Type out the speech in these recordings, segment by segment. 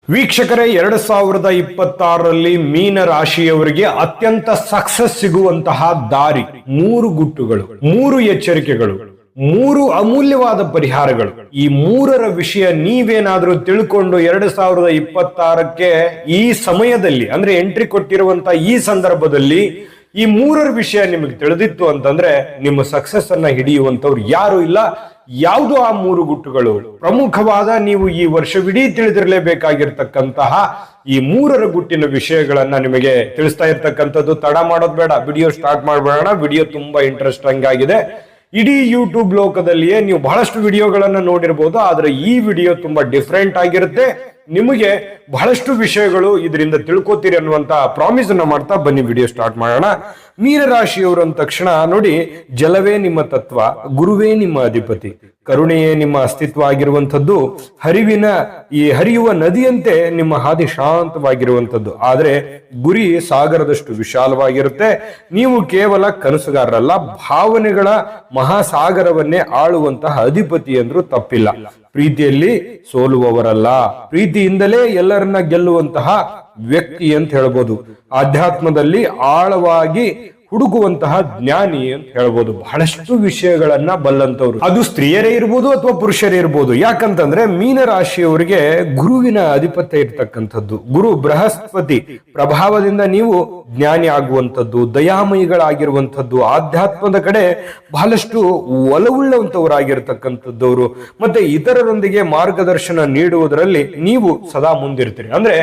ವೀಕ್ಷಕರೇ 2026ರಲ್ಲಿ ಮೀನ ರಾಶಿಯವರಿಗೆ ಅತ್ಯಂತ ಸಕ್ಸಸ್ ಸಿಗುವಂತಹ ದಾರಿ 3 ಗುಟ್ಟುಗಳು, 3 ಎಚ್ಚರಿಕೆಗಳು, 3 ಅಮೂಲ್ಯವಾದ ಪರಿಹಾರಗಳು. ಈ 3ರ ವಿಷಯ ನೀವೇನಾದ್ರೂ ತಿಳ್ಕೊಂಡು 2026ಕ್ಕೆ ಈ ಸಮಯದಲ್ಲಿ ಅಂದ್ರೆ ಎಂಟ್ರಿ ಕೊಟ್ಟಿರುವಂತಹ ಈ ಸಂದರ್ಭದಲ್ಲಿ ಈ 3ರ ವಿಷಯ ನಿಮಗೆ ತಿಳಿದಿತ್ತು ಅಂತಂದ್ರೆ ನಿಮ್ಮ ಸಕ್ಸಸ್ ಅನ್ನ ಹಿಡಿಯುವಂತವ್ರು ಯಾರು ಇಲ್ಲ. ಯಾವುದು ಆ 3 ಗುಟ್ಟುಗಳು? ಪ್ರಮುಖವಾದ ನೀವು ಈ ವರ್ಷವಿಡೀ ತಿಳಿದಿರಲೇಬೇಕಾಗಿರ್ತಕ್ಕಂತಹ ಈ 3ರ ಗುಟ್ಟಿನ ವಿಷಯಗಳನ್ನ ನಿಮಗೆ ತಿಳಿಸ್ತಾ ಇರ್ತಕ್ಕಂಥದ್ದು. ತಡ ಮಾಡೋದು ಬೇಡ, ವಿಡಿಯೋ ಸ್ಟಾರ್ಟ್ ಮಾಡಬೇಡ. ವಿಡಿಯೋ ತುಂಬಾ ಇಂಟ್ರೆಸ್ಟಿಂಗ್ ಆಗಿದೆ. ಇಡೀ ಯೂಟ್ಯೂಬ್ ಲೋಕದಲ್ಲಿಯೇ ನೀವು ಬಹಳಷ್ಟು ವಿಡಿಯೋಗಳನ್ನ ನೋಡಿರ್ಬೋದು, ಆದ್ರೆ ಈ ವಿಡಿಯೋ ತುಂಬಾ ಡಿಫ್ರೆಂಟ್ ಆಗಿರುತ್ತೆ. ನಿಮಗೆ ಬಹಳಷ್ಟು ವಿಷಯಗಳು ಇದರಿಂದ ತಿಳ್ಕೊತೀರಿ ಅನ್ನುವಂತ ಪ್ರಾಮಿಸ್ ಅನ್ನ ಮಾಡ್ತಾ ಬನ್ನಿ ವಿಡಿಯೋ ಸ್ಟಾರ್ಟ್ ಮಾಡೋಣ. ಮೀನರಾಶಿಯವರು ಅಂದ ತಕ್ಷಣ ನೋಡಿ, ಜಲವೇ ನಿಮ್ಮ ತತ್ವ, ಗುರುವೇ ನಿಮ್ಮ ಅಧಿಪತಿ, ಕರುಣೆಯೇ ನಿಮ್ಮ ಅಸ್ತಿತ್ವ ಆಗಿರುವಂಥದ್ದು, ಹರಿಯುವ ನದಿಯಂತೆ ನಿಮ್ಮ ಹಾದಿ ಶಾಂತವಾಗಿರುವಂಥದ್ದು. ಆದ್ರೆ ಗುರಿ ಸಾಗರದಷ್ಟು ವಿಶಾಲವಾಗಿರುತ್ತೆ. ನೀವು ಕೇವಲ ಕನಸುಗಾರರಲ್ಲ, ಭಾವನೆಗಳ ಮಹಾಸಾಗರವನ್ನೇ ಆಳುವಂತಹ ಅಧಿಪತಿ ಅಂದ್ರೂ ತಪ್ಪಿಲ್ಲ. ಪ್ರೀತಿಯಲ್ಲಿ ಸೋಲುವವರಲ್ಲ, ಪ್ರೀತಿಯಿಂದಲೇ ಎಲ್ಲರನ್ನ ಗೆಲ್ಲುವಂತಹ ವ್ಯಕ್ತಿ ಅಂತ ಹೇಳ್ಬೋದು. ಆಧ್ಯಾತ್ಮದಲ್ಲಿ ಆಳವಾಗಿ ಹುಡುಕುವಂತಹ ಜ್ಞಾನಿ ಅಂತ ಹೇಳ್ಬೋದು. ಬಹಳಷ್ಟು ವಿಷಯಗಳನ್ನ ಬಲ್ಲಂತವ್ರು, ಅದು ಸ್ತ್ರೀಯರೇ ಇರ್ಬೋದು ಅಥವಾ ಪುರುಷರೇ ಇರ್ಬೋದು. ಯಾಕಂತಂದ್ರೆ ಮೀನರಾಶಿಯವರಿಗೆ ಗುರುವಿನ ಅಧಿಪತ್ಯ ಇರ್ತಕ್ಕಂಥದ್ದು. ಗುರು ಬೃಹಸ್ಪತಿ ಪ್ರಭಾವದಿಂದ ನೀವು ಜ್ಞಾನಿ ಆಗುವಂಥದ್ದು, ದಯಾಮಯಿಗಳಾಗಿರುವಂಥದ್ದು, ಆಧ್ಯಾತ್ಮದ ಕಡೆ ಬಹಳಷ್ಟು ಒಲವುಳ್ಳಂತವರಾಗಿರ್ತಕ್ಕಂಥದ್ದವರು, ಮತ್ತೆ ಇತರರೊಂದಿಗೆ ಮಾರ್ಗದರ್ಶನ ನೀಡುವುದರಲ್ಲಿ ನೀವು ಸದಾ ಮುಂದಿರ್ತೀರಿ. ಅಂದ್ರೆ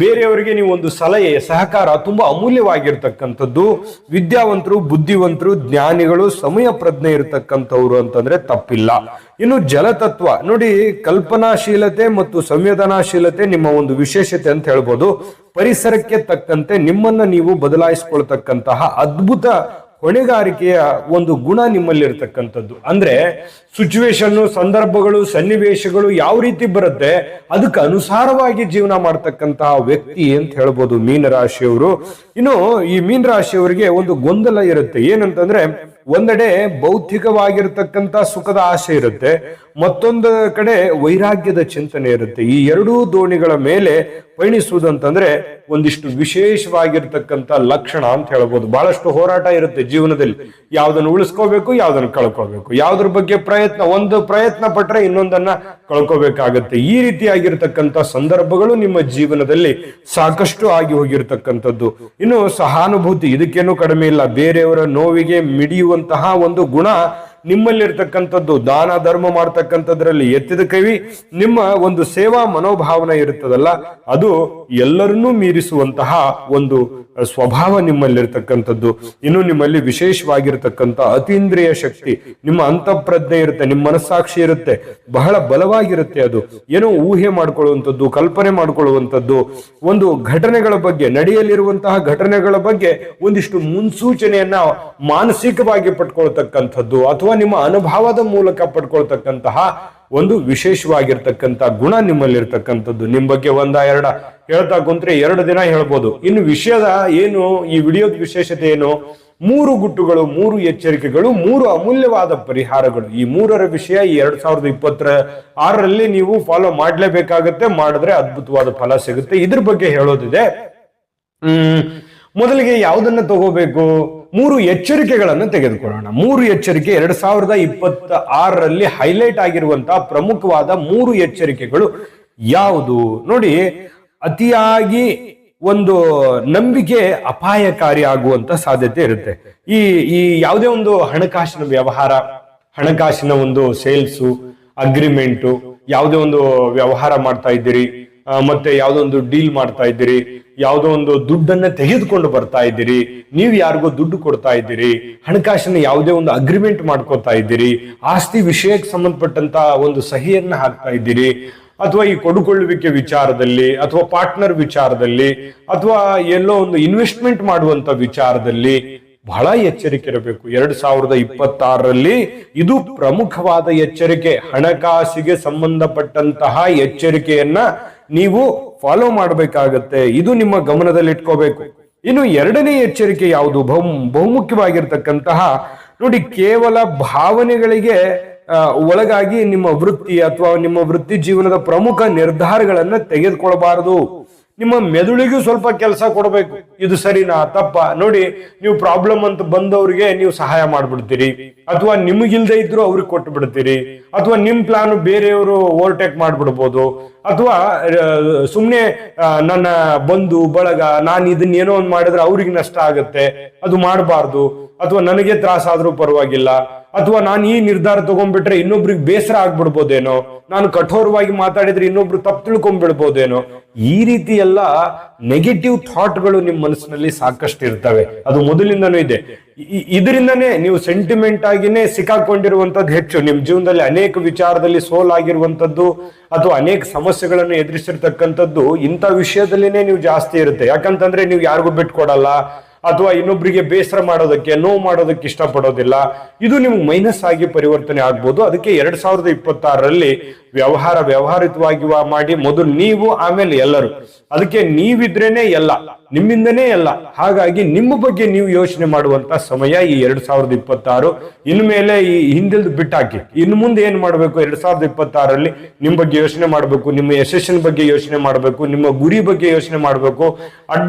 ಬೇರೆಯವರಿಗೆ ನೀವು ಒಂದು ಸಲಹೆ, ಸಹಕಾರ ತುಂಬಾ ಅಮೂಲ್ಯವಾಗಿರ್ತಕ್ಕಂಥದ್ದು. ವಿದ್ಯಾವಂತರು, ಬುದ್ಧಿವಂತರು, ಜ್ಞಾನಿಗಳು, ಸಮಯ ಪ್ರಜ್ಞೆ ಇರತಕ್ಕಂಥವ್ರು ಅಂತಂದ್ರೆ ತಪ್ಪಿಲ್ಲ. ಇನ್ನು ಜಲತತ್ವ ನೋಡಿ, ಕಲ್ಪನಾಶೀಲತೆ ಮತ್ತು ಸಂವೇದನಾಶೀಲತೆ ನಿಮ್ಮ ಒಂದು ವಿಶೇಷತೆ ಅಂತ ಹೇಳ್ಬೋದು. ಪರಿಸರಕ್ಕೆ ತಕ್ಕಂತೆ ನಿಮ್ಮನ್ನ ನೀವು ಬದಲಾಯಿಸಿಕೊಳ್ತಕ್ಕಂತಹ ಅದ್ಭುತ ಹೊಣೆಗಾರಿಕೆಯ ಒಂದು ಗುಣ ನಿಮ್ಮಲ್ಲಿ ಇರ್ತಕ್ಕಂಥದ್ದು. ಅಂದ್ರೆ ಸಿಚುವೇಶನ್, ಸಂದರ್ಭಗಳು, ಸನ್ನಿವೇಶಗಳು ಯಾವ ರೀತಿ ಬರುತ್ತೆ ಅದಕ್ಕೆ ಅನುಸಾರವಾಗಿ ಜೀವನ ಮಾಡ್ತಕ್ಕಂತಹ ವ್ಯಕ್ತಿ ಅಂತ ಹೇಳ್ಬೋದು ಮೀನರಾಶಿಯವರು. ಇನ್ನು ಈ ಮೀನರಾಶಿಯವರಿಗೆ ಒಂದು ಗೊಂದಲ ಇರುತ್ತೆ. ಏನಂತಂದ್ರೆ, ಒಂದೆಡೆ ಭೌತಿಕವಾಗಿರ್ತಕ್ಕಂಥ ಸುಖದ ಆಸೆ ಇರುತ್ತೆ, ಮತ್ತೊಂದು ಕಡೆ ವೈರಾಗ್ಯದ ಚಿಂತನೆ ಇರುತ್ತೆ. ಈ ಎರಡೂ ದೋಣಿಗಳ ಮೇಲೆ ಪಯಣಿಸುವುದಂತಂದ್ರೆ ಒಂದಿಷ್ಟು ವಿಶೇಷವಾಗಿರ್ತಕ್ಕಂಥ ಲಕ್ಷಣ ಅಂತ ಹೇಳ್ಬೋದು. ಬಹಳಷ್ಟು ಹೋರಾಟ ಇರುತ್ತೆ ಜೀವನದಲ್ಲಿ. ಯಾವ್ದನ್ನು ಉಳಿಸ್ಕೋಬೇಕು, ಯಾವ್ದನ್ನು ಕಳ್ಕೋಬೇಕು, ಯಾವ್ದ್ರ ಬಗ್ಗೆ ಒಂದು ಪ್ರಯತ್ನ ಪಟ್ರೆ ಇನ್ನೊಂದನ್ನ ಕಳ್ಕೋಬೇಕಾಗತ್ತೆ. ಈ ರೀತಿಯಾಗಿರ್ತಕ್ಕಂಥ ಸಂದರ್ಭಗಳು ನಿಮ್ಮ ಜೀವನದಲ್ಲಿ ಸಾಕಷ್ಟು ಆಗಿ ಹೋಗಿರ್ತಕ್ಕಂಥದ್ದು. ಇನ್ನು ಸಹಾನುಭೂತಿ, ಇದಕ್ಕೇನು ಕಡಿಮೆ ಇಲ್ಲ. ಬೇರೆಯವರ ನೋವಿಗೆ ಮಿಡಿಯುವಂತಹ ಒಂದು ಗುಣ ನಿಮ್ಮಲ್ಲಿರ್ತಕ್ಕಂಥದ್ದು. ದಾನ ಧರ್ಮ ಮಾಡ್ತಕ್ಕಂಥದ್ರಲ್ಲಿ ಎತ್ತಿದ ಕವಿ. ನಿಮ್ಮ ಒಂದು ಸೇವಾ ಮನೋಭಾವನೆ ಇರುತ್ತದಲ್ಲ, ಅದು ಎಲ್ಲರನ್ನೂ ಮೀರಿಸುವಂತಹ ಒಂದು ಸ್ವಭಾವ ನಿಮ್ಮಲ್ಲಿರ್ತಕ್ಕಂಥದ್ದು. ಇನ್ನು ನಿಮ್ಮಲ್ಲಿ ವಿಶೇಷವಾಗಿರ್ತಕ್ಕಂಥ ಅತೀಂದ್ರಿಯ ಶಕ್ತಿ, ನಿಮ್ಮ ಅಂತಃಪ್ರಜ್ಞೆ ಇರುತ್ತೆ, ನಿಮ್ಮ ಮನಸ್ಸಾಕ್ಷಿ ಇರುತ್ತೆ, ಬಹಳ ಬಲವಾಗಿರುತ್ತೆ. ಅದು ಏನೋ ಊಹೆ ಮಾಡ್ಕೊಳ್ಳುವಂಥದ್ದು, ಕಲ್ಪನೆ ಮಾಡ್ಕೊಳ್ಳುವಂಥದ್ದು, ಒಂದು ಘಟನೆಗಳ ಬಗ್ಗೆ, ನಡೆಯಲಿರುವಂತಹ ಘಟನೆಗಳ ಬಗ್ಗೆ ಒಂದಿಷ್ಟು ಮುನ್ಸೂಚನೆಯನ್ನ ಮಾನಸಿಕವಾಗಿ ಪಡ್ಕೊಳ್ತಕ್ಕಂಥದ್ದು, ಅಥವಾ ನಿಮ್ಮ ಅನುಭವದ ಮೂಲಕ ಪಡ್ಕೊಳ್ತಕ್ಕಂತಹ ಒಂದು ವಿಶೇಷವಾಗಿರ್ತಕ್ಕಂಥ ಗುಣ ನಿಮ್ಮಲ್ಲಿರ್ತಕ್ಕಂಥದ್ದು. ನಿಮ್ ಬಗ್ಗೆ 1-2 ಹೇಳ್ತಾ ಕುಂತ್ರೆ 2 ದಿನ ಹೇಳ್ಬೋದು. ಇನ್ನು ವಿಷಯದ ಏನು, ಈ ವಿಡಿಯೋದ ವಿಶೇಷತೆ ಏನು? 3 ಗುಟ್ಟುಗಳು, 3 ಎಚ್ಚರಿಕೆಗಳು, 3 ಅಮೂಲ್ಯವಾದ ಪರಿಹಾರಗಳು. ಈ 3ರ ವಿಷಯ ಈ 2026ರಲ್ಲಿ ನೀವು ಫಾಲೋ ಮಾಡ್ಲೇಬೇಕಾಗತ್ತೆ. ಮಾಡಿದ್ರೆ ಅದ್ಭುತವಾದ ಫಲ ಸಿಗುತ್ತೆ. ಇದ್ರ ಬಗ್ಗೆ ಹೇಳೋದಿದೆ. ಮೊದಲಿಗೆ ಯಾವುದನ್ನ ತಗೋಬೇಕು? 3 ಎಚ್ಚರಿಕೆಗಳನ್ನು ತೆಗೆದುಕೊಳ್ಳೋಣ. 3 ಎಚ್ಚರಿಕೆ 2026ರಲ್ಲಿ ಹೈಲೈಟ್ ಆಗಿರುವಂತಹ ಪ್ರಮುಖವಾದ 3 ಎಚ್ಚರಿಕೆಗಳು ಯಾವುದು ನೋಡಿ. ಅತಿಯಾಗಿ ಒಂದು ನಂಬಿಕೆ ಅಪಾಯಕಾರಿ ಆಗುವಂತ ಸಾಧ್ಯತೆ ಇರುತ್ತೆ. ಈ ಯಾವುದೇ ಒಂದು ಹಣಕಾಸಿನ ವ್ಯವಹಾರ, ಹಣಕಾಸಿನ ಒಂದು ಸೇಲ್ಸು, ಅಗ್ರಿಮೆಂಟು, ಯಾವುದೇ ಒಂದು ವ್ಯವಹಾರ ಮಾಡ್ತಾ ಇದ್ದೀರಿ, ಮತ್ತೆ ಯಾವುದೋ ಒಂದು ಡೀಲ್ ಮಾಡ್ತಾ ಇದ್ದೀರಿ, ಯಾವುದೋ ಒಂದು ದುಡ್ಡನ್ನ ತೆಗೆದುಕೊಂಡು ಬರ್ತಾ ಇದ್ದೀರಿ, ನೀವು ಯಾರಿಗೋ ದುಡ್ಡು ಕೊಡ್ತಾ ಇದ್ದೀರಿ, ಹಣಕಾಸಿನ ಯಾವುದೇ ಒಂದು ಅಗ್ರಿಮೆಂಟ್ ಮಾಡ್ಕೋತಾ ಇದ್ದೀರಿ, ಆಸ್ತಿ ವಿಷಯಕ್ಕೆ ಸಂಬಂಧಪಟ್ಟಂತ ಒಂದು ಸಹಿಯನ್ನ ಹಾಕ್ತಾ ಇದ್ದೀರಿ, ಅಥವಾ ಈ ಕೊಡುಕೊಳ್ಳುವಿಕೆ ವಿಚಾರದಲ್ಲಿ, ಅಥವಾ ಪಾರ್ಟ್ನರ್ ವಿಚಾರದಲ್ಲಿ, ಅಥವಾ ಎಲ್ಲೋ ಒಂದು ಇನ್ವೆಸ್ಟ್ಮೆಂಟ್ ಮಾಡುವಂತ ವಿಚಾರದಲ್ಲಿ ಬಹಳ ಎಚ್ಚರಿಕೆ ಇರಬೇಕು. 2026ರಲ್ಲಿ ಇದು ಪ್ರಮುಖವಾದ ಎಚ್ಚರಿಕೆ. ಹಣಕಾಸಿಗೆ ಸಂಬಂಧಪಟ್ಟಂತಹ ಎಚ್ಚರಿಕೆಯನ್ನ ನೀವು ಫಾಲೋ ಮಾಡಬೇಕಾಗತ್ತೆ. ಇದು ನಿಮ್ಮ ಗಮನದಲ್ಲಿ ಇಟ್ಕೋಬೇಕು. ಇನ್ನು 2ನೇ ಎಚ್ಚರಿಕೆ ಯಾವುದು? ಬಹುಮುಖ್ಯವಾಗಿರ್ತಕ್ಕಂತಹ ನೋಡಿ, ಕೇವಲ ಭಾವನೆಗಳಿಗೆ ಒಳಗಾಗಿ ನಿಮ್ಮ ವೃತ್ತಿ ಅಥವಾ ನಿಮ್ಮ ವೃತ್ತಿ ಜೀವನದ ಪ್ರಮುಖ ನಿರ್ಧಾರಗಳನ್ನ ತೆಗೆದುಕೊಳ್ಬಾರದು. ನಿಮ್ಮ ಮೆದುಳಿಗೂ ಸ್ವಲ್ಪ ಕೆಲಸ ಕೊಡಬೇಕು. ಇದು ಸರಿನಾ ತಪ್ಪ ನೋಡಿ, ನೀವು ಪ್ರಾಬ್ಲಮ್ ಅಂತ ಬಂದವ್ರಿಗೆ ನೀವು ಸಹಾಯ ಮಾಡ್ಬಿಡ್ತೀರಿ, ಅಥವಾ ನಿಮಗಿಲ್ದೇ ಇದ್ರು ಅವ್ರಿಗೆ ಕೊಟ್ಟು ಬಿಡ್ತೀರಿ, ಅಥವಾ ನಿಮ್ ಪ್ಲಾನ್ ಬೇರೆಯವರು ಓವರ್ಟೇಕ್ ಮಾಡ್ಬಿಡ್ಬೋದು, ಅಥವಾ ಸುಮ್ನೆ ನನ್ನ ಬಂಧು ಬಳಗ ನಾನು ಇದನ್ನ ಏನೋ ಒಂದು ಮಾಡಿದ್ರೆ ಅವ್ರಿಗೆ ನಷ್ಟ ಆಗುತ್ತೆ, ಅದು ಮಾಡಬಾರ್ದು, ಅಥವಾ ನನಗೆ ತ್ರಾಸ ಆದ್ರೂ ಪರವಾಗಿಲ್ಲ, ಅಥವಾ ನಾನು ಈ ನಿರ್ಧಾರ ತಗೊಂಡ್ಬಿಟ್ರೆ ಇನ್ನೊಬ್ರಿಗೆ ಬೇಸರ ಆಗ್ಬಿಡ್ಬೋದೇನೋ, ನಾನು ಕಠೋರವಾಗಿ ಮಾತಾಡಿದ್ರೆ ಇನ್ನೊಬ್ರು ತಪ್ಪು ತಿಳ್ಕೊಂಡ್ಬಿಡ್ಬೋದೇನೋ, ಈ ರೀತಿ ಎಲ್ಲ ನೆಗೆಟಿವ್ ಥಾಟ್ಗಳು ನಿಮ್ಮ ಮನಸ್ಸಿನಲ್ಲಿ ಸಾಕಷ್ಟು ಇರ್ತವೆ. ಅದು ಮೊದಲಿಂದನೂ ಇದೆ. ಇದರಿಂದನೇ ನೀವು ಸೆಂಟಿಮೆಂಟ್ ಆಗಿನೇ ಸಿಕ್ಕಾಕೊಂಡಿರುವಂತದ್ದು ಹೆಚ್ಚು. ನಿಮ್ ಜೀವನದಲ್ಲಿ ಅನೇಕ ವಿಚಾರದಲ್ಲಿ ಸೋಲಾಗಿರುವಂತದ್ದು ಅಥವಾ ಅನೇಕ ಸಮಸ್ಯೆಗಳನ್ನು ಎದುರಿಸಿರ್ತಕ್ಕಂಥದ್ದು ಇಂಥ ವಿಷಯದಲ್ಲಿನೇ ನೀವು ಜಾಸ್ತಿ ಇರುತ್ತೆ. ಯಾಕಂತಂದ್ರೆ ನೀವು ಯಾರಿಗೂ ಬಿಟ್ಕೊಡಲ್ಲ, ಅಥವಾ ಇನ್ನೊಬ್ಬರಿಗೆ ಬೇಸರ ಮಾಡೋದಕ್ಕೆ ನೋವು ಮಾಡೋದಕ್ಕೆ ಇಷ್ಟಪಡೋದಿಲ್ಲ. ಇದು ನಿಮ್ಗೆ ಮೈನಸ್ ಆಗಿ ಪರಿವರ್ತನೆ ಆಗ್ಬೋದು. ಅದಕ್ಕೆ 2026ರಲ್ಲಿ ವ್ಯವಹಾರಿತವಾಗಿ ಮಾಡಿ ಮೊದಲು ನೀವು, ಆಮೇಲೆ ಎಲ್ಲರೂ. ಅದಕ್ಕೆ ನೀವಿದ್ರೇನೆ ಎಲ್ಲ, ನಿಮ್ಮಿಂದನೇ ಎಲ್ಲ. ಹಾಗಾಗಿ ನಿಮ್ಮ ಬಗ್ಗೆ ನೀವು ಯೋಚನೆ ಮಾಡುವಂತ ಸಮಯ ಈ 2026. ಇನ್ಮೇಲೆ ಈ ಹಿಂದಿಲ್ದು ಬಿಟ್ಟಾಕಿ. ಇನ್ನು ಮುಂದೆ ಏನ್ ಮಾಡ್ಬೇಕು? 2026ರಲ್ಲಿ ನಿಮ್ ಬಗ್ಗೆ ಯೋಚನೆ ಮಾಡ್ಬೇಕು, ನಿಮ್ಮ ಯಶಸ್ಸಿನ ಬಗ್ಗೆ ಯೋಚನೆ ಮಾಡ್ಬೇಕು, ನಿಮ್ಮ ಗುರಿ ಬಗ್ಗೆ ಯೋಚನೆ ಮಾಡ್ಬೇಕು.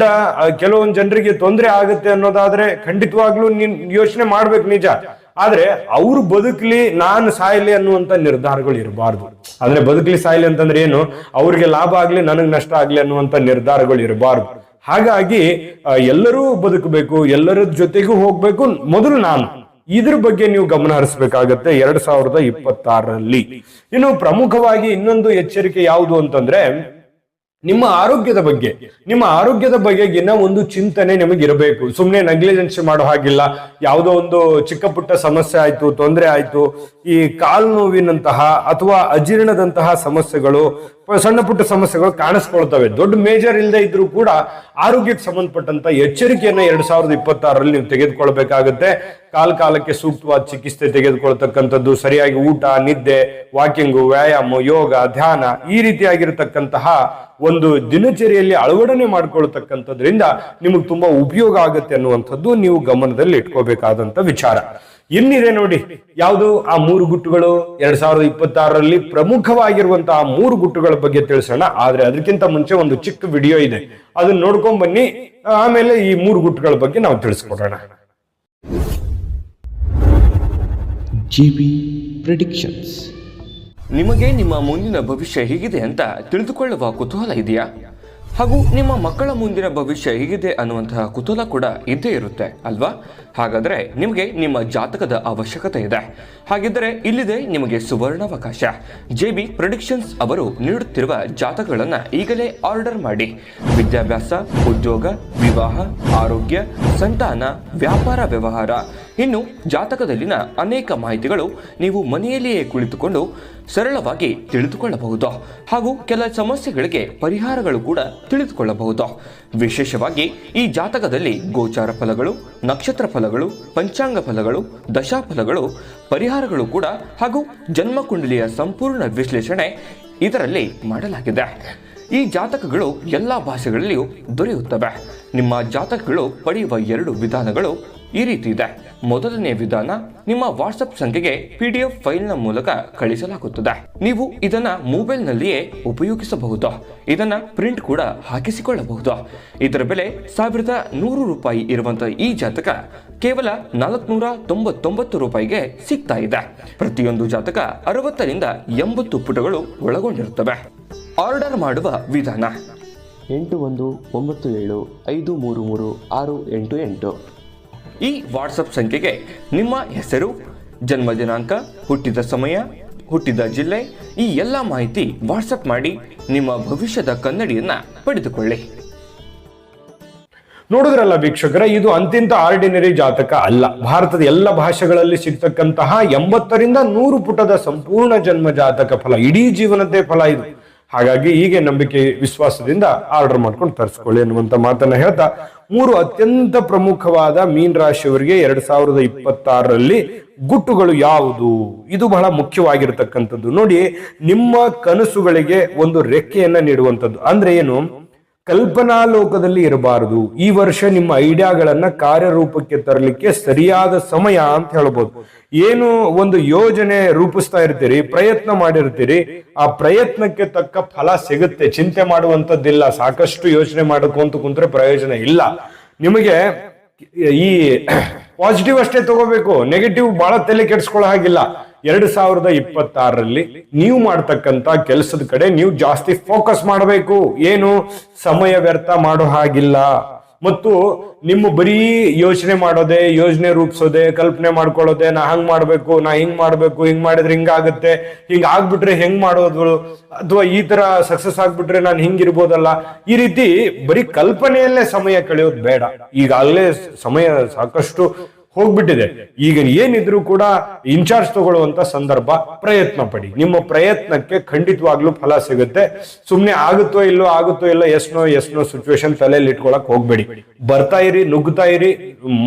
ಕೆಲವೊಂದು ಜನರಿಗೆ ತೊಂದರೆ ಆಗುತ್ತೆ ಅನ್ನೋದಾದ್ರೆ ಖಂಡಿತವಾಗ್ಲೂ ನೀನ್ ಯೋಚನೆ ಮಾಡ್ಬೇಕು, ನಿಜ. ಆದ್ರೆ ಅವ್ರು ಬದುಕಲಿ, ನಾನು ಸಾಯ್ಲಿ ಅನ್ನುವಂತ ನಿರ್ಧಾರಗಳು ಇರಬಾರ್ದು. ಆದ್ರೆ ಬದುಕಲಿ ಸಾಯ್ಲಿ ಅಂತಂದ್ರೆ ಏನು? ಅವ್ರಿಗೆ ಲಾಭ ಆಗ್ಲಿ, ನನಗ್ ನಷ್ಟ ಆಗ್ಲಿ ಅನ್ನುವಂತ ನಿರ್ಧಾರಗಳು ಇರಬಾರ್ದು. ಹಾಗಾಗಿ ಎಲ್ಲರೂ ಬದುಕಬೇಕು, ಎಲ್ಲರ ಜೊತೆಗೂ ಹೋಗ್ಬೇಕು, ಮೊದಲು ನಾನು. ಇದ್ರ ಬಗ್ಗೆ ನೀವು ಗಮನ ಹರಿಸಬೇಕಾಗತ್ತೆ 2026ರಲ್ಲಿ. ಇನ್ನು ಪ್ರಮುಖವಾಗಿ ಇನ್ನೊಂದು ಎಚ್ಚರಿಕೆ ಯಾವುದು ಅಂತಂದ್ರೆ ನಿಮ್ಮ ಆರೋಗ್ಯದ ಬಗ್ಗೆ. ನಿಮ್ಮ ಆರೋಗ್ಯದ ಬಗೆಗಿನ ಒಂದು ಚಿಂತನೆ ನಿಮಗೆ ಇರಬೇಕು. ಸುಮ್ಮನೆ ನೆಗ್ಲಿಜೆನ್ಸ್ ಮಾಡೋ ಹಾಗಿಲ್ಲ. ಯಾವುದೋ ಒಂದು ಚಿಕ್ಕ ಪುಟ್ಟ ಸಮಸ್ಯೆ ಆಯ್ತು, ತೊಂದರೆ ಆಯ್ತು, ಈ ಕಾಲು ನೋವಿನಂತಹ ಅಥವಾ ಅಜೀರ್ಣದಂತಹ ಸಮಸ್ಯೆಗಳು, ಸಣ್ಣ ಪುಟ್ಟ ಸಮಸ್ಯೆಗಳು ಕಾಣಿಸ್ಕೊಳ್ತವೆ. ದೊಡ್ಡ ಮೇಜರ್ ಇಲ್ಲದೆ ಇದ್ರೂ ಕೂಡ ಆರೋಗ್ಯಕ್ಕೆ ಸಂಬಂಧಪಟ್ಟಂತ ಎಚ್ಚರಿಕೆಯನ್ನ 2026ರಲ್ಲಿ ನೀವು ತೆಗೆದುಕೊಳ್ಬೇಕಾಗತ್ತೆ. ಕಾಲಕ್ಕೆ ಸೂಕ್ತವಾದ ಚಿಕಿತ್ಸೆ ತೆಗೆದುಕೊಳ್ತಕ್ಕಂಥದ್ದು, ಸರಿಯಾಗಿ ಊಟ, ನಿದ್ದೆ, ವಾಕಿಂಗು, ವ್ಯಾಯಾಮ, ಯೋಗ, ಧ್ಯಾನ, ಈ ರೀತಿಯಾಗಿರತಕ್ಕಂತಹ ಒಂದು ದಿನಚರಿಯಲ್ಲಿ ಅಳವಡನೆ ಮಾಡ್ಕೊಳ್ತಕ್ಕಂಥದ್ರಿಂದ ನಿಮಗೆ ತುಂಬಾ ಉಪಯೋಗ ಆಗುತ್ತೆ ಅನ್ನುವಂಥದ್ದು ನೀವು ಗಮನದಲ್ಲಿ ಇಟ್ಕೋಬೇಕಾದಂತ ವಿಚಾರ. ಇನ್ನಿದೆ ನೋಡಿ, ಯಾವುದು ಆ 3 ಗುಟ್ಟುಗಳು 2026ರಲ್ಲಿ ಪ್ರಮುಖವಾಗಿರುವಂತಹ 3 ಗುಟ್ಟುಗಳ ಬಗ್ಗೆ ತಿಳಿಸೋಣ. ಆದ್ರೆ ಅದಕ್ಕಿಂತ ಮುಂಚೆ ಒಂದು ಚಿಕ್ಕ ವಿಡಿಯೋ ಇದೆ, ಅದನ್ನ ನೋಡ್ಕೊಂಡ್ ಬನ್ನಿ. ಆಮೇಲೆ ಈ 3 ಗುಟ್ಟುಗಳ ಬಗ್ಗೆ ನಾವು ತಿಳಿಸ್ಕೊಡೋಣ. GB Predictions. ನಿಮಗೆ ನಿಮ್ಮ ಮುಂದಿನ ಭವಿಷ್ಯ ಹೇಗಿದೆ ಅಂತ ತಿಳಿದುಕೊಳ್ಳುವ ಕುತೂಹಲ ಇದೆಯಾ? ಹಾಗೂ ನಿಮ್ಮ ಮಕ್ಕಳ ಮುಂದಿನ ಭವಿಷ್ಯ ಹೇಗಿದೆ ಅನ್ನುವಂತಹ ಕುತೂಹಲ ಕೂಡ ಇದ್ದೇ ಇರುತ್ತೆ ಅಲ್ವಾ? ಹಾಗಾದರೆ ನಿಮಗೆ ನಿಮ್ಮ ಜಾತಕದ ಅವಶ್ಯಕತೆ ಇದೆ. ಹಾಗಿದ್ದರೆ ಇಲ್ಲಿದೆ ನಿಮಗೆ ಸುವರ್ಣಾವಕಾಶ. JB ಪ್ರೆಡಿಕ್ಷನ್ಸ್ ಅವರು ನೀಡುತ್ತಿರುವ ಜಾತಕಗಳನ್ನು ಈಗಲೇ ಆರ್ಡರ್ ಮಾಡಿ. ವಿದ್ಯಾಭ್ಯಾಸ, ಉದ್ಯೋಗ, ವಿವಾಹ, ಆರೋಗ್ಯ, ಸಂತಾನ, ವ್ಯಾಪಾರ ವ್ಯವಹಾರ, ಇನ್ನು ಜಾತಕದಲ್ಲಿನ ಅನೇಕ ಮಾಹಿತಿಗಳು ನೀವು ಮನೆಯಲ್ಲಿಯೇ ಕುಳಿತುಕೊಂಡು ಸರಳವಾಗಿ ತಿಳಿದುಕೊಳ್ಳಬಹುದು. ಹಾಗೂ ಕೆಲ ಸಮಸ್ಯೆಗಳಿಗೆ ಪರಿಹಾರಗಳು ಕೂಡ ತಿಳಿದುಕೊಳ್ಳಬಹುದು. ವಿಶೇಷವಾಗಿ ಈ ಜಾತಕದಲ್ಲಿ ಗೋಚಾರ ಫಲಗಳು, ನಕ್ಷತ್ರ ಫಲಗಳು, ಪಂಚಾಂಗ ಫಲಗಳು, ದಶಾಫಲಗಳು, ಪರಿಹಾರಗಳು ಕೂಡ ಹಾಗೂ ಜನ್ಮಕುಂಡಲಿಯ ಸಂಪೂರ್ಣ ವಿಶ್ಲೇಷಣೆ ಇದರಲ್ಲಿ ಮಾಡಲಾಗಿದೆ. ಈ ಜಾತಕಗಳು ಎಲ್ಲ ಭಾಷೆಗಳಲ್ಲಿಯೂ ದೊರೆಯುತ್ತವೆ. ನಿಮ್ಮ ಜಾತಕಗಳು ಪಡೆಯುವ 2 ವಿಧಾನಗಳು ಈ ರೀತಿ ಇದೆ. ಮೊದಲನೇ ವಿಧಾನ, ನಿಮ್ಮ ವಾಟ್ಸಪ್ ಸಂಖ್ಯೆಗೆ PDF ಫೈಲ್ನ ಮೂಲಕ ಕಳಿಸಲಾಗುತ್ತದೆ. ನೀವು ಇದನ್ನ ಮೊಬೈಲ್ನಲ್ಲಿಯೇ ಉಪಯೋಗಿಸಬಹುದು. ಇದನ್ನ ಪ್ರಿಂಟ್ ಕೂಡ ಹಾಕಿಸಿಕೊಳ್ಳಬಹುದು. ಇದರ ಬೆಲೆ 1100 ರೂಪಾಯಿ ಇರುವಂತಹ ಈ ಜಾತಕ ಕೇವಲ 499 ರೂಪಾಯಿಗೆ ಸಿಗ್ತಾ ಇದೆ. ಪ್ರತಿಯೊಂದು ಜಾತಕ 60ರಿಂದ 80 ಪುಟಗಳು ಒಳಗೊಂಡಿರುತ್ತವೆ. ಆರ್ಡರ್ ಮಾಡುವ ವಿಧಾನ 8197533688. ಈ ವಾಟ್ಸಪ್ ಸಂಖ್ಯೆಗೆ ನಿಮ್ಮ ಹೆಸರು, ಜನ್ಮ ದಿನಾಂಕ, ಹುಟ್ಟಿದ ಸಮಯ, ಹುಟ್ಟಿದ ಜಿಲ್ಲೆ, ಈ ಎಲ್ಲ ಮಾಹಿತಿ ವಾಟ್ಸಪ್ ಮಾಡಿ ನಿಮ್ಮ ಭವಿಷ್ಯದ ಕನ್ನಡಿಯನ್ನ ಪಡೆದುಕೊಳ್ಳಿ. ನೋಡಿದ್ರಲ್ಲ ವೀಕ್ಷಕರ, ಇದು ಅಂತಿಂತ ಆರ್ಡಿನರಿ ಜಾತಕ ಅಲ್ಲ. ಭಾರತದ ಎಲ್ಲ ಭಾಷೆಗಳಲ್ಲಿ ಸಿಗ್ತಕ್ಕಂತಹ 80ರಿಂದ 100 ಪುಟದ ಸಂಪೂರ್ಣ ಜನ್ಮ ಜಾತಕ ಫಲ, ಇಡೀ ಜೀವನದ್ದೇ ಫಲ ಇದು. ಹಾಗಾಗಿ ಹೀಗೆ ನಂಬಿಕೆ ವಿಶ್ವಾಸದಿಂದ ಆರ್ಡರ್ ಮಾಡ್ಕೊಂಡು ತರಿಸ್ಕೊಳ್ಳಿ ಅನ್ನುವಂತ ಮಾತನ್ನ ಹೇಳ್ತಾ, 3 ಅತ್ಯಂತ ಪ್ರಮುಖವಾದ ಮೀನ ರಾಶಿಯವರಿಗೆ 2026ರಲ್ಲಿ ಗುಟ್ಟುಗಳು ಯಾವುದು, ಇದು ಬಹಳ ಮುಖ್ಯವಾಗಿರತಕ್ಕಂಥದ್ದು. ನೋಡಿ, ನಿಮ್ಮ ಕನಸುಗಳಿಗೆ ಒಂದು ರೆಕ್ಕೆಯನ್ನ ನೀಡುವಂಥದ್ದು. ಅಂದ್ರೆ ಏನು? ಕಲ್ಪನಾ ಲೋಕದಲ್ಲಿ ಇರಬಾರದು. ಈ ವರ್ಷ ನಿಮ್ಮ ಐಡಿಯಾಗಳನ್ನ ಕಾರ್ಯರೂಪಕ್ಕೆ ತರಲಿಕ್ಕೆ ಸರಿಯಾದ ಸಮಯ ಅಂತ ಹೇಳ್ಬೋದು. ಏನು ಒಂದು ಯೋಜನೆ ರೂಪಿಸ್ತಾ ಇರ್ತೀರಿ, ಪ್ರಯತ್ನ ಮಾಡಿರ್ತೀರಿ, ಆ ಪ್ರಯತ್ನಕ್ಕೆ ತಕ್ಕ ಫಲ ಸಿಗುತ್ತೆ. ಚಿಂತೆ ಮಾಡುವಂತದ್ದಿಲ್ಲ. ಸಾಕಷ್ಟು ಯೋಚನೆ ಮಾಡ್ಕೊಂತ ಕುಂತ್ರೆ ಪ್ರಯೋಜನ ಇಲ್ಲ. ನಿಮಗೆ ಈ ಪಾಸಿಟಿವ್ ಅಷ್ಟೇ ತಗೋಬೇಕು, ನೆಗೆಟಿವ್ ಬಹಳ ತಲೆ ಕೆಡಿಸ್ಕೊಳ್ಳೋ ಹಾಗಿಲ್ಲ. 2026ರಲ್ಲಿ ನೀವು ಮಾಡ್ತಕ್ಕಂತ ಕೆಲಸದ ಕಡೆ ನೀವು ಜಾಸ್ತಿ ಫೋಕಸ್ ಮಾಡಬೇಕು. ಏನು ಸಮಯ ವ್ಯರ್ಥ ಮಾಡೋ ಹಾಗಿಲ್ಲ. ಮತ್ತು ನಿಮ್ಮ ಬರೀ ಯೋಚನೆ ಮಾಡೋದೆ, ಯೋಜನೆ ರೂಪಿಸೋದೆ, ಕಲ್ಪನೆ ಮಾಡ್ಕೊಳ್ಳೋದೆ, ನಾ ಹಂಗ್ ಮಾಡ್ಬೇಕು, ನಾ ಹಿಂಗ್ ಮಾಡ್ಬೇಕು, ಹಿಂಗ್ ಮಾಡಿದ್ರೆ ಹಿಂಗಾಗುತ್ತೆ, ಹಿಂಗ್ ಆಗ್ಬಿಟ್ರೆ ಹೆಂಗ್ ಮಾಡೋದು, ಅಥವಾ ಈ ತರ ಸಕ್ಸಸ್ ಆಗ್ಬಿಟ್ರೆ ನಾನು ಹಿಂಗಿರ್ಬೋದಲ್ಲ, ಈ ರೀತಿ ಬರೀ ಕಲ್ಪನೆಯಲ್ಲೇ ಸಮಯ ಕಳೆಯೋದು ಬೇಡ. ಈಗಾಗಲೇ ಸಮಯ ಸಾಕಷ್ಟು ಹೋಗ್ಬಿಟ್ಟಿದೆ. ಈಗ ಏನಿದ್ರು ಕೂಡ ಇನ್ಚಾರ್ಜ್ ತಗೊಳ್ಳುವಂತ ಸಂದರ್ಭ. ಪ್ರಯತ್ನ ಪಡಿ. ನಿಮ್ಮ ಪ್ರಯತ್ನಕ್ಕೆ ಖಂಡಿತವಾಗ್ಲೂ ಫಲ ಸಿಗುತ್ತೆ. ಸುಮ್ನೆ ಆಗುತ್ತೋ ಇಲ್ಲೋ ಎಸ್ನೋ ಸಿಚುವೇಶನ್ ತಲೆಯಲ್ಲಿ ಇಟ್ಕೊಳಕ್ ಹೋಗ್ಬೇಡಿ. ಬರ್ತಾ ಇರಿ, ನುಗ್ತಾ ಇರಿ,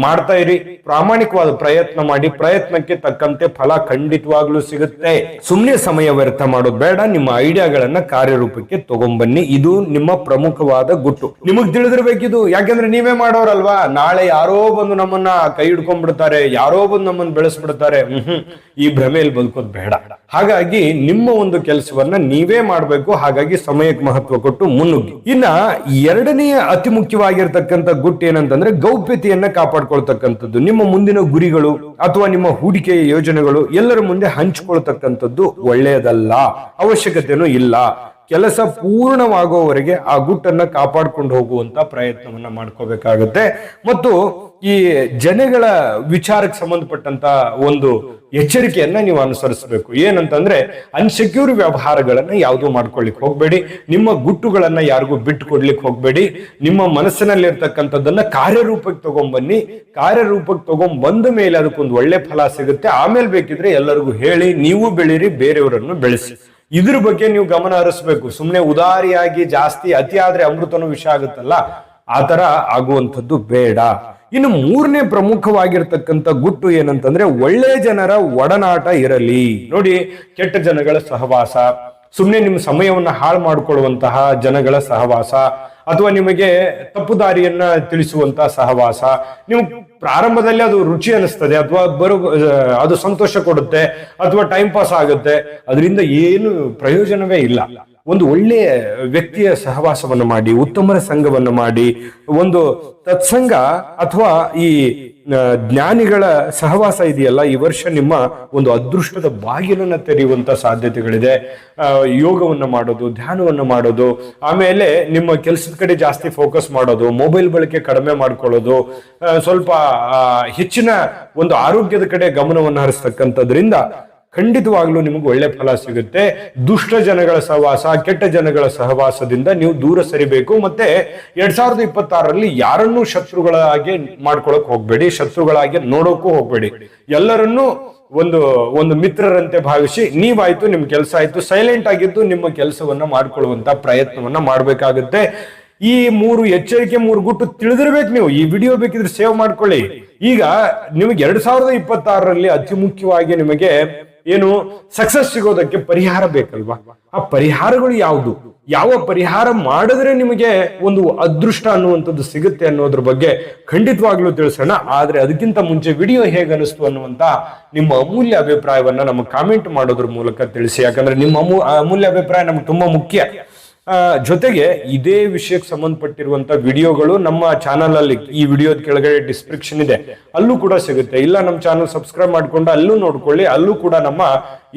ಮಾಡ್ತಾ ಇರಿ. ಪ್ರಾಮಾಣಿಕವಾದ ಪ್ರಯತ್ನ ಮಾಡಿ. ಪ್ರಯತ್ನಕ್ಕೆ ತಕ್ಕಂತೆ ಫಲ ಖಂಡಿತವಾಗ್ಲೂ ಸಿಗುತ್ತೆ. ಸುಮ್ನೆ ಸಮಯ ವ್ಯರ್ಥ ಮಾಡೋದು ಬೇಡ. ನಿಮ್ಮ ಐಡಿಯಾಗಳನ್ನ ಕಾರ್ಯರೂಪಕ್ಕೆ ತಗೊಂಬನ್ನಿ. ಇದು ನಿಮ್ಮ ಪ್ರಮುಖವಾದ ಗುಟ್ಟು. ನಿಮಗ್ ತಿಳಿದಿರ್ಬೇಕಿದು. ಯಾಕೆಂದ್ರೆ ನೀವೇ ಮಾಡೋರಲ್ವಾ. ನಾಳೆ ಯಾರೋ ಬಂದು ನಮ್ಮನ್ನ ಕೈ ಹಿಡ್ಕೊಂಡ್ಬಿಡ್ತಾರೆ, ಯಾರೋ ಬಂದು ನಮ್ಮನ್ನ ಬೆಳೆಸ್ಬಿಡ್ತಾರೆ. ಈ ಭ್ರಮೆಯಲ್ಲಿ ಬದುಕೋದು ಬೇಡ. ಹಾಗಾಗಿ ನಿಮ್ಮ ಒಂದು ಕೆಲಸವನ್ನ ನೀವೇ ಮಾಡ್ಬೇಕು. ಹಾಗಾಗಿ ಸಮಯಕ್ಕೆ ಮಹತ್ವ ಕೊಟ್ಟು ಮುನ್ನುಗ್ಗಿ. ಇನ್ನ ಎರಡನೆಯ ಅತಿ ಮುಖ್ಯವಾಗಿರ್ತಕ್ಕಂಥ ಗುಟ್ಟು ಏನಂತಂದ್ರೆ ಗೌಪ್ಯತೆಯನ್ನ ಕಾಪಾಡ್ಕೊಳ್ತಕ್ಕಂಥದ್ದು. ನಿಮ್ಮ ಮುಂದಿನ ಗುರಿಗಳು ಅಥವಾ ನಿಮ್ಮ ಹೂಡಿಕೆಯ ಯೋಜನೆಗಳು ಎಲ್ಲರ ಮುಂದೆ ಹಂಚಿಕೊಳ್ತಕ್ಕಂಥದ್ದು ಒಳ್ಳೆಯದಲ್ಲ, ಅವಶ್ಯಕತೆನೂ ಇಲ್ಲ. ಕೆಲಸ ಪೂರ್ಣವಾಗುವವರೆಗೆ ಆ ಗುಟ್ಟನ್ನ ಕಾಪಾಡ್ಕೊಂಡು ಹೋಗುವಂತ ಪ್ರಯತ್ನವನ್ನ ಮಾಡ್ಕೋಬೇಕಾಗುತ್ತೆ. ಮತ್ತು ಈ ಜನಗಳ ವಿಚಾರಕ್ಕೆ ಸಂಬಂಧಪಟ್ಟಂತ ಒಂದು ಎಚ್ಚರಿಕೆಯನ್ನ ನೀವು ಅನುಸರಿಸಬೇಕು. ಏನಂತಂದ್ರೆ ಅನ್ಸೆಕ್ಯೂರ್ ವ್ಯವಹಾರಗಳನ್ನ ಯಾವುದು ಮಾಡ್ಕೊಳ್ಳಿಕ್ ಹೋಗ್ಬೇಡಿ. ನಿಮ್ಮ ಗುಟ್ಟುಗಳನ್ನ ಯಾರಿಗೂ ಬಿಟ್ಟು ಕೊಡ್ಲಿಕ್ಕೆ ಹೋಗ್ಬೇಡಿ. ನಿಮ್ಮ ಮನಸ್ಸಿನಲ್ಲಿರ್ತಕ್ಕಂಥದ್ದನ್ನ ಕಾರ್ಯರೂಪಕ್ಕೆ ತಗೊಂಡ್ಬನ್ನಿ. ಕಾರ್ಯರೂಪಕ್ಕೆ ತಗೊಂಡ್ಬಂದ ಮೇಲೆ ಅದಕ್ಕೊಂದು ಒಳ್ಳೆ ಫಲ ಸಿಗುತ್ತೆ. ಆಮೇಲೆ ಬೇಕಿದ್ರೆ ಎಲ್ಲರಿಗೂ ಹೇಳಿ, ನೀವು ಬೆಳೀರಿ, ಬೇರೆಯವರನ್ನು ಬೆಳೆಸಿ. ಇದ್ರ ಬಗ್ಗೆ ನೀವು ಗಮನ ಹರಿಸ್ಬೇಕು. ಸುಮ್ನೆ ಉದಾರಿಯಾಗಿ ಜಾಸ್ತಿ ಅತಿ ಆದ್ರೆ ಅಮೃತನೂ ವಿಷ ಆಗುತ್ತಲ್ಲ, ಆತರ ಆಗುವಂಥದ್ದು ಬೇಡ. ಇನ್ನು ಮೂರನೇ ಪ್ರಮುಖವಾಗಿರ್ತಕ್ಕಂಥ ಗುಟ್ಟು ಏನಂತಂದ್ರೆ ಒಳ್ಳೆ ಜನರ ಒಡನಾಟ ಇರಲಿ. ನೋಡಿ, ಕೆಟ್ಟ ಜನಗಳ ಸಹವಾಸ, ಸುಮ್ನೆ ನಿಮ್ಮ ಸಮಯವನ್ನ ಹಾಳು ಮಾಡಿಕೊಳ್ಳುವಂತಹ ಜನಗಳ ಸಹವಾಸ, ಅಥವಾ ನಿಮಗೆ ತಪ್ಪು ದಾರಿಯನ್ನ ತಿಳಿಸುವಂತಹ ಸಹವಾಸ, ನೀವು ಪ್ರಾರಂಭದಲ್ಲಿ ಅದು ರುಚಿ ಅನಿಸ್ತದೆ, ಅಥವಾ ಅದು ಸಂತೋಷ ಕೊಡುತ್ತೆ, ಅಥವಾ ಟೈಮ್ ಪಾಸ್ ಆಗುತ್ತೆ, ಅದರಿಂದ ಏನು ಪ್ರಯೋಜನವೇ ಇಲ್ಲ. ಒಂದು ಒಳ್ಳೆಯ ವ್ಯಕ್ತಿಯ ಸಹವಾಸವನ್ನು ಮಾಡಿ, ಉತ್ತಮರ ಸಂಘವನ್ನು ಮಾಡಿ, ಒಂದು ತತ್ಸಂಗ ಅಥವಾ ಈ ಜ್ಞಾನಿಗಳ ಸಹವಾಸ ಇದೆಯಲ್ಲ, ಈ ವರ್ಷ ನಿಮ್ಮ ಒಂದು ಅದೃಷ್ಟದ ಬಾಗಿಲನ್ನ ತೆರೆಯುವಂತ ಸಾಧ್ಯತೆಗಳಿದೆ. ಯೋಗವನ್ನ ಮಾಡೋದು, ಧ್ಯಾನವನ್ನ ಮಾಡೋದು, ಆಮೇಲೆ ನಿಮ್ಮ ಕೆಲಸದ ಕಡೆ ಜಾಸ್ತಿ ಫೋಕಸ್ ಮಾಡೋದು, ಮೊಬೈಲ್ ಬಳಕೆ ಕಡಿಮೆ ಮಾಡ್ಕೊಳ್ಳೋದು, ಸ್ವಲ್ಪ ಹೆಚ್ಚಿನ ಒಂದು ಆರೋಗ್ಯದ ಕಡೆ ಗಮನವನ್ನು ಹರಿಸ್ತಕ್ಕಂಥದ್ರಿಂದ ಖಂಡಿತವಾಗ್ಲೂ ನಿಮಗೆ ಒಳ್ಳೆ ಫಲ ಸಿಗುತ್ತೆ. ದುಷ್ಟ ಜನಗಳ ಸಹವಾಸ, ಕೆಟ್ಟ ಜನಗಳ ಸಹವಾಸದಿಂದ ನೀವು ದೂರ ಸರಿಬೇಕು. ಮತ್ತೆ 2026ರಲ್ಲಿ ಯಾರನ್ನೂ ಶತ್ರುಗಳಾಗಿ ಮಾಡ್ಕೊಳಕ್ ಹೋಗ್ಬೇಡಿ, ಶತ್ರುಗಳಾಗಿ ನೋಡೋಕ್ಕೂ ಹೋಗ್ಬೇಡಿ. ಎಲ್ಲರನ್ನೂ ಒಂದು ಮಿತ್ರರಂತೆ ಭಾವಿಸಿ, ನೀವಾಯ್ತು, ನಿಮ್ ಕೆಲಸ ಆಯ್ತು, ಸೈಲೆಂಟ್ ಆಗಿದ್ದು ನಿಮ್ಮ ಕೆಲಸವನ್ನ ಮಾಡ್ಕೊಳ್ಳುವಂತ ಪ್ರಯತ್ನವನ್ನ ಮಾಡ್ಬೇಕಾಗುತ್ತೆ. ಈ ಮೂರು ಎಚ್ಚರಿಕೆ, ಮೂರು ಗುಟ್ಟು ತಿಳಿದಿರ್ಬೇಕು. ನೀವು ಈ ವಿಡಿಯೋ ಬೇಕಿದ್ರೆ ಸೇವ್ ಮಾಡ್ಕೊಳ್ಳಿ. ಈಗ ನಿಮಗೆ 2026ರಲ್ಲಿ ಅತಿ ಮುಖ್ಯವಾಗಿ ನಿಮಗೆ ಏನು ಸಕ್ಸಸ್ ಸಿಗೋದಕ್ಕೆ ಪರಿಹಾರ ಬೇಕಲ್ವಾ? ಆ ಪರಿಹಾರಗಳು ಯಾವುದು, ಯಾವ ಪರಿಹಾರ ಮಾಡಿದ್ರೆ ನಿಮಗೆ ಒಂದು ಅದೃಷ್ಟ ಅನ್ನುವಂಥದ್ದು ಸಿಗುತ್ತೆ ಅನ್ನೋದ್ರ ಬಗ್ಗೆ ಖಂಡಿತವಾಗ್ಲೂ ತಿಳಿಸೋಣ. ಆದ್ರೆ ಅದಕ್ಕಿಂತ ಮುಂಚೆ ವಿಡಿಯೋ ಹೇಗೆ ಅನಿಸ್ತು ಅನ್ನುವಂತ ನಿಮ್ಮ ಅಮೂಲ್ಯ ಅಭಿಪ್ರಾಯವನ್ನ ನಮಗೆ ಕಾಮೆಂಟ್ ಮಾಡೋದ್ರ ಮೂಲಕ ತಿಳಿಸಿ. ಯಾಕಂದ್ರೆ ನಿಮ್ಮ ಅಮೂಲ್ಯ ಅಭಿಪ್ರಾಯ ನಮ್ಗೆ ತುಂಬಾ ಮುಖ್ಯ. ಜೊತೆಗೆ ಇದೇ ವಿಷಯಕ್ಕೆ ಸಂಬಂಧಪಟ್ಟಿರುವಂತ ವಿಡಿಯೋಗಳು ನಮ್ಮ ಚಾನಲ್ ಅಲ್ಲಿ, ಈ ವಿಡಿಯೋದ ಕೆಳಗಡೆ ಡಿಸ್ಕ್ರಿಪ್ಷನ್ ಇದೆ, ಅಲ್ಲೂ ಕೂಡ ಸಿಗುತ್ತೆ. ಇಲ್ಲ ನಮ್ಮ ಚಾನಲ್ ಸಬ್ಸ್ಕ್ರೈಬ್ ಮಾಡ್ಕೊಂಡು ಅಲ್ಲೂ ನೋಡ್ಕೊಳ್ಳಿ. ಅಲ್ಲೂ ಕೂಡ ನಮ್ಮ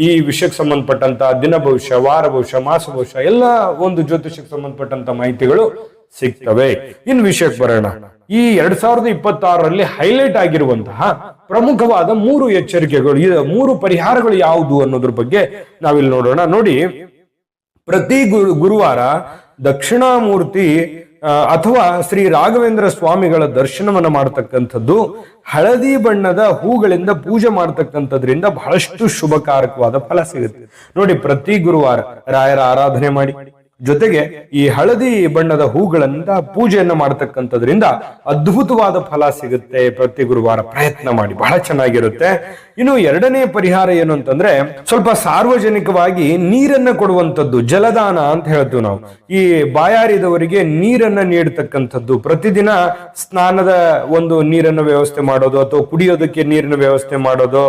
ಈ ವಿಷಯಕ್ಕೆ ಸಂಬಂಧಪಟ್ಟಂತ ದಿನ ಭವಿಷ್ಯ, ವಾರ ಭವಿಷ್ಯ, ಮಾಸ ಭವಿಷ್ಯ ಎಲ್ಲ ಒಂದು ಜ್ಯೋತಿಷಕ್ಕೆ ಸಂಬಂಧಪಟ್ಟಂತ ಮಾಹಿತಿಗಳು ಸಿಗ್ತವೆ. ಇನ್ ವಿಷಯಕ್ಕೆ ಬರೋಣ. ಈ 2026ರಲ್ಲಿ ಹೈಲೈಟ್ ಆಗಿರುವಂತಹ ಪ್ರಮುಖವಾದ 3 ಎಚ್ಚರಿಕೆಗಳು, 3 ಪರಿಹಾರಗಳು ಯಾವುದು ಅನ್ನೋದ್ರ ಬಗ್ಗೆ ನಾವಿಲ್ಲಿ ನೋಡೋಣ. ನೋಡಿ, ಪ್ರತಿ ಗುರುವಾರ ದಕ್ಷಿಣಾಮೂರ್ತಿ ಅಥವಾ ಶ್ರೀ ರಾಘವೇಂದ್ರ ಸ್ವಾಮಿಗಳ ದರ್ಶನವನ್ನ ಮಾಡತಕ್ಕಂಥದ್ದು, ಹಳದಿ ಬಣ್ಣದ ಹೂಗಳಿಂದ ಪೂಜೆ ಮಾಡತಕ್ಕಂಥದ್ರಿಂದ ಬಹಳಷ್ಟು ಶುಭಕಾರಕವಾದ ಫಲ ಸಿಗುತ್ತೆ. ನೋಡಿ, ಪ್ರತಿ ಗುರುವಾರ ರಾಯರ ಆರಾಧನೆ ಮಾಡಿ, ಜೊತೆಗೆ ಈ ಹಳದಿ ಬಣ್ಣದ ಹೂಗಳಿಂದ ಪೂಜೆಯನ್ನ ಮಾಡತಕ್ಕಂಥದ್ರಿಂದ ಅದ್ಭುತವಾದ ಫಲ ಸಿಗುತ್ತೆ. ಪ್ರತಿ ಗುರುವಾರ ಪ್ರಯತ್ನ ಮಾಡಿ, ಬಹಳ ಚೆನ್ನಾಗಿರುತ್ತೆ. ಇನ್ನು ಎರಡನೇ ಪರಿಹಾರ ಏನು ಅಂತಂದ್ರೆ, ಸ್ವಲ್ಪ ಸಾರ್ವಜನಿಕವಾಗಿ ನೀರನ್ನ ಕೊಡುವಂಥದ್ದು, ಜಲದಾನ ಅಂತ ಹೇಳ್ತೀವಿ ನಾವು. ಈ ಬಾಯಾರಿದವರಿಗೆ ನೀರನ್ನ ನೀಡತಕ್ಕಂಥದ್ದು, ಪ್ರತಿದಿನ ಸ್ನಾನದ ಒಂದು ನೀರನ್ನ ವ್ಯವಸ್ಥೆ ಮಾಡೋದು ಅಥವಾ ಕುಡಿಯೋದಕ್ಕೆ ನೀರಿನ ವ್ಯವಸ್ಥೆ ಮಾಡೋದು,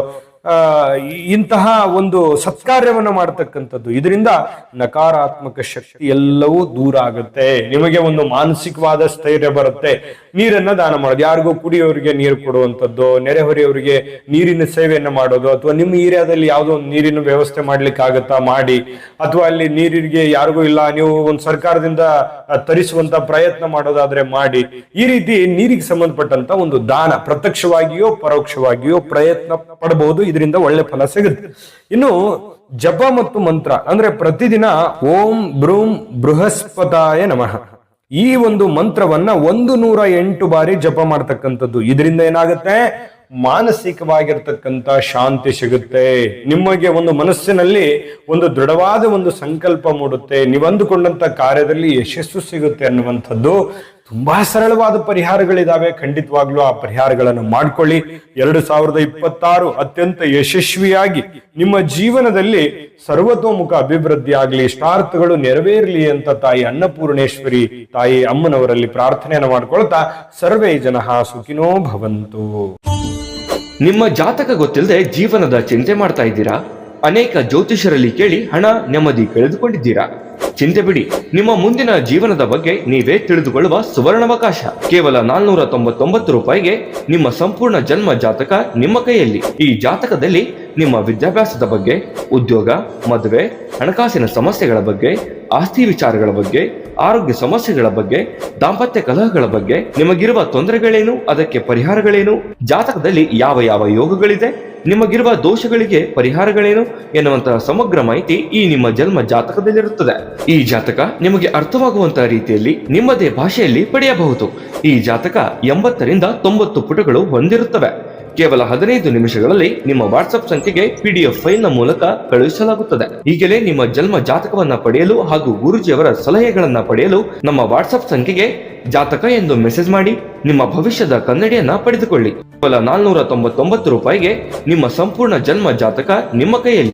ಇಂತಹ ಒಂದು ಸತ್ಕಾರ್ಯವನ್ನ ಮಾಡತಕ್ಕಂಥದ್ದು. ಇದರಿಂದ ನಕಾರಾತ್ಮಕ ಶಕ್ತಿ ಎಲ್ಲವೂ ದೂರ ಆಗುತ್ತೆ. ನಿಮಗೆ ಒಂದು ಮಾನಸಿಕವಾದ ಸ್ಥೈರ್ಯ ಬರುತ್ತೆ. ನೀರನ್ನ ದಾನ ಮಾಡೋದು, ಯಾರಿಗೂ ಕುಡಿಯೋರಿಗೆ ನೀರು ಕೊಡುವಂಥದ್ದು, ನೆರೆಹೊರೆಯವರಿಗೆ ನೀರಿನ ಸೇವೆಯನ್ನ ಮಾಡೋದು, ಅಥವಾ ನಿಮ್ಮ ಏರಿಯಾದಲ್ಲಿ ಯಾವುದೋ ಒಂದು ನೀರಿನ ವ್ಯವಸ್ಥೆ ಮಾಡ್ಲಿಕ್ಕೆ ಆಗತ್ತಾ ಮಾಡಿ, ಅಥವಾ ಅಲ್ಲಿ ನೀರಿಗೆ ಯಾರಿಗೂ ಇಲ್ಲ, ನೀವು ಒಂದು ಸರ್ಕಾರದಿಂದ ತರಿಸುವಂತ ಪ್ರಯತ್ನ ಮಾಡೋದಾದ್ರೆ ಮಾಡಿ. ಈ ರೀತಿ ನೀರಿಗೆ ಸಂಬಂಧಪಟ್ಟಂತ ಒಂದು ದಾನ ಪ್ರತ್ಯಕ್ಷವಾಗಿಯೋ ಪರೋಕ್ಷವಾಗಿಯೋ ಪ್ರಯತ್ನ ಪಡಬಹುದು. ಇದರಿಂದ ಒಳ್ಳೆ ಫಲ ಸಿಗುತ್ತೆ. ಇನ್ನು ಜಪ ಮತ್ತು ಮಂತ್ರ ಅಂದ್ರೆ ಪ್ರತಿದಿನ ಓಂ ಬ್ರೂಂ ಬೃಹಸ್ಪತಾಯ ನಮಃ ಈ ಒಂದು ಮಂತ್ರವನ್ನ 108 ಬಾರಿ ಜಪ ಮಾಡ್ತಕ್ಕಂಥದ್ದು. ಇದರಿಂದ ಏನಾಗುತ್ತೆ, ಮಾನಸಿಕವಾಗಿರ್ತಕ್ಕಂಥ ಶಾಂತಿ ಸಿಗುತ್ತೆ. ನಿಮಗೆ ಒಂದು ಮನಸ್ಸಿನಲ್ಲಿ ಒಂದು ದೃಢವಾದ ಒಂದು ಸಂಕಲ್ಪ ಮೂಡುತ್ತೆ. ನೀವು ಅಂದುಕೊಂಡಂತ ಕಾರ್ಯದಲ್ಲಿ ಯಶಸ್ಸು ಸಿಗುತ್ತೆ ಅನ್ನುವಂಥದ್ದು. ತುಂಬಾ ಸರಳವಾದ ಪರಿಹಾರಗಳಿದಾವೆ. ಖಂಡಿತವಾಗ್ಲೂ ಆ ಪರಿಹಾರಗಳನ್ನು ಮಾಡ್ಕೊಳ್ಳಿ. 2026 ಅತ್ಯಂತ ಯಶಸ್ವಿಯಾಗಿ ನಿಮ್ಮ ಜೀವನದಲ್ಲಿ ಸರ್ವತೋಮುಖ ಅಭಿವೃದ್ಧಿ ಆಗಲಿ, ಇಷ್ಟಾರ್ಥಗಳು ನೆರವೇರಲಿ ಅಂತ ತಾಯಿ ಅನ್ನಪೂರ್ಣೇಶ್ವರಿ, ತಾಯಿ ಅಮ್ಮನವರಲ್ಲಿ ಪ್ರಾರ್ಥನೆಯನ್ನು ಮಾಡ್ಕೊಳ್ತಾ ಸರ್ವೇ ಜನಃ ಸುಖಿನೋ ಭವಂತು. ನಿಮ್ಮ ಜಾತಕ ಗೊತ್ತಿಲ್ಲದೆ ಜೀವನದ ಚಿಂತೆ ಮಾಡ್ತಾ ಇದ್ದೀರಾ? ಅನೇಕ ಜ್ಯೋತಿಷರಲ್ಲಿ ಕೇಳಿ ಹಣ ನೆಮ್ಮದಿ ಕಳೆದುಕೊಂಡಿದ್ದೀರಾ? ಚಿಂತೆ ಬಿಡಿ, ನಿಮ್ಮ ಮುಂದಿನ ಜೀವನದ ಬಗ್ಗೆ ನೀವೇ ತಿಳಿದುಕೊಳ್ಳುವ ಸುವರ್ಣಾವಕಾಶ. ಕೇವಲ 499 ರೂಪಾಯಿಗೆ ನಿಮ್ಮ ಸಂಪೂರ್ಣ ಜನ್ಮ ಜಾತಕ ನಿಮ್ಮ ಕೈಯಲ್ಲಿ. ಈ ಜಾತಕದಲ್ಲಿ ನಿಮ್ಮ ವಿದ್ಯಾಭ್ಯಾಸದ ಬಗ್ಗೆ, ಉದ್ಯೋಗ, ಮದುವೆ, ಹಣಕಾಸಿನ ಸಮಸ್ಯೆಗಳ ಬಗ್ಗೆ, ಆಸ್ತಿ ವಿಚಾರಗಳ ಬಗ್ಗೆ, ಆರೋಗ್ಯ ಸಮಸ್ಯೆಗಳ ಬಗ್ಗೆ, ದಾಂಪತ್ಯ ಕಲಹಗಳ ಬಗ್ಗೆ, ನಿಮಗಿರುವ ತೊಂದರೆಗಳೇನು, ಅದಕ್ಕೆ ಪರಿಹಾರಗಳೇನು, ಜಾತಕದಲ್ಲಿ ಯಾವ ಯಾವ ಯೋಗಗಳಿದೆ, ನಿಮಗಿರುವ ದೋಷಗಳಿಗೆ ಪರಿಹಾರಗಳೇನು ಎನ್ನುವಂತಹ ಸಮಗ್ರ ಮಾಹಿತಿ ಈ ನಿಮ್ಮ ಜನ್ಮ ಜಾತಕದಲ್ಲಿರುತ್ತದೆ. ಈ ಜಾತಕ ನಿಮಗೆ ಅರ್ಥವಾಗುವಂತಹ ರೀತಿಯಲ್ಲಿ ನಿಮ್ಮದೇ ಭಾಷೆಯಲ್ಲಿ ಪಡೆಯಬಹುದು. ಈ ಜಾತಕ 80ರಿಂದ 90 ಪುಟಗಳು ಹೊಂದಿರುತ್ತವೆ. ಕೇವಲ 15 ನಿಮಿಷಗಳಲ್ಲಿ ನಿಮ್ಮ ವಾಟ್ಸ್ಆಪ್ ಸಂಖ್ಯೆಗೆ PDF ಫೈಲ್ನ ಮೂಲಕ ಕಳುಹಿಸಲಾಗುತ್ತದೆ. ಈಗಲೇ ನಿಮ್ಮ ಜನ್ಮ ಜಾತಕವನ್ನ ಪಡೆಯಲು ಹಾಗೂ ಗುರುಜಿಯವರ ಸಲಹೆಗಳನ್ನ ಪಡೆಯಲು ನಮ್ಮ ವಾಟ್ಸ್ಆಪ್ ಸಂಖ್ಯೆಗೆ ಜಾತಕ ಎಂದು ಮೆಸೇಜ್ ಮಾಡಿ ನಿಮ್ಮ ಭವಿಷ್ಯದ ಕನ್ನಡಿಯನ್ನ ಪಡೆದುಕೊಳ್ಳಿ. ಕೇವಲ 499 ರೂಪಾಯಿಗೆ ನಿಮ್ಮ ಸಂಪೂರ್ಣ ಜನ್ಮ ಜಾತಕ ನಿಮ್ಮ ಕೈಯಲ್ಲಿ.